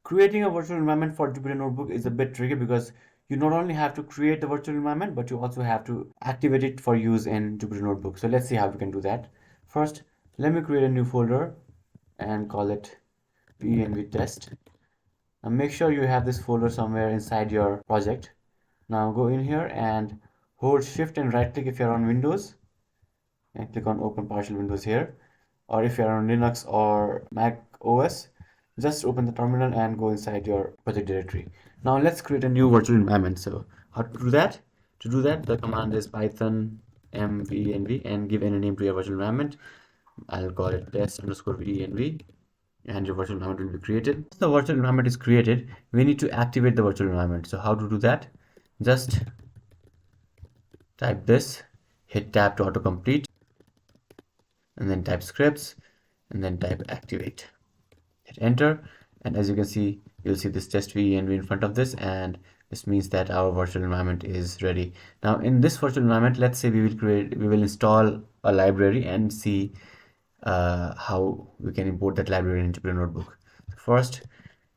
Creating a virtual environment for Jupyter Notebook is a bit tricky because you not only have to create the virtual environment, but you also have to activate it for use in Jupyter Notebook. So let's see how we can do that. First, let me create a new folder and call it PENV test. Now make sure you have this folder somewhere inside your project. Now go in here and hold shift and right click if you're on Windows and click on open partial windows here, or if you're on Linux or Mac OS, just open the terminal and go inside your project directory. Now let's create a new virtual environment. So how to do that? To do that, the command is python mvenv and give any name to your virtual environment. I'll call it test_venv and your virtual environment will be created. Once the virtual environment is created, we need to activate the virtual environment. So how to do that? Just type this, hit tab to autocomplete, and then type scripts, and then type activate. Hit enter, and as you can see, you'll see this test venv in front of this, and this means that our virtual environment is ready. Now in this virtual environment, let's say we will install a library and see how we can import that library into Jupyter Notebook. First,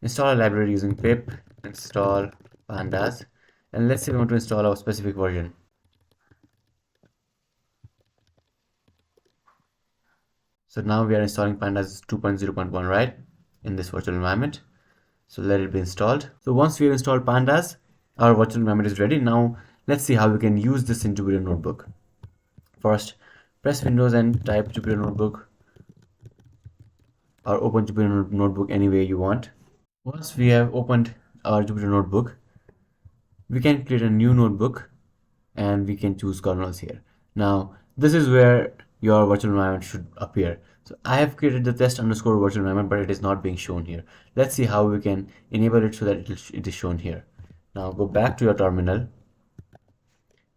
install a library using pip install pandas, and let's say we want to install our specific version. So now we are installing pandas 2.0.1, right, in this virtual environment. So let it be installed. So once we have installed pandas, our virtual environment is ready. Now let's see how we can use this in Jupyter Notebook. First, press Windows and type Jupyter Notebook, or open Jupyter Notebook any way you want. Once we have opened our Jupyter Notebook, we can create a new notebook and we can choose kernels here. Now this is where your virtual environment should appear. So I have created the test_virtual environment, but it is not being shown here. Let's see how we can enable it so that it is shown here. Now go back to your terminal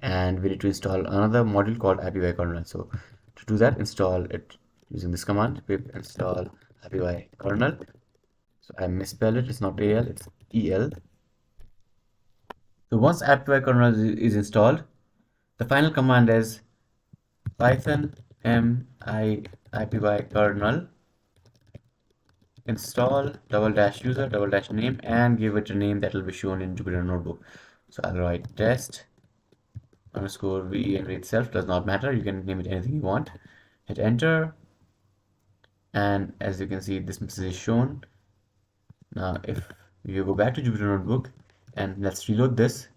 and we need to install another module called IPYKernel. So to do that, install it using this command, pip install IPYKernel. So I misspelled it, it's not AL, it's EL. So once IPYKernel is installed, the final command is python IPYKernel install --user --name and give it a name that will be shown in Jupyter Notebook. So I'll write test_venv itself, does not matter, you can name it anything you want. Hit enter, and as you can see, this message is shown. Now if you go back to Jupyter Notebook and let's reload this,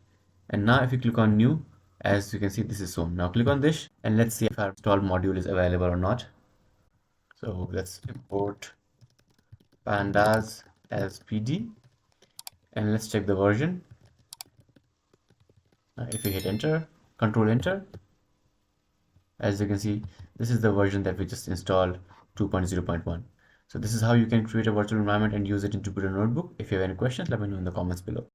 and now if you click on new, as you can see, this is shown. Now click on this and let's see if our installed module is available or not. So let's import pandas as PD and let's check the version. Now if you hit enter, control enter, as you can see, this is the version that we just installed, 2.0.1. So this is how you can create a virtual environment and use it in Jupyter Notebook. If you have any questions, let me know in the comments below.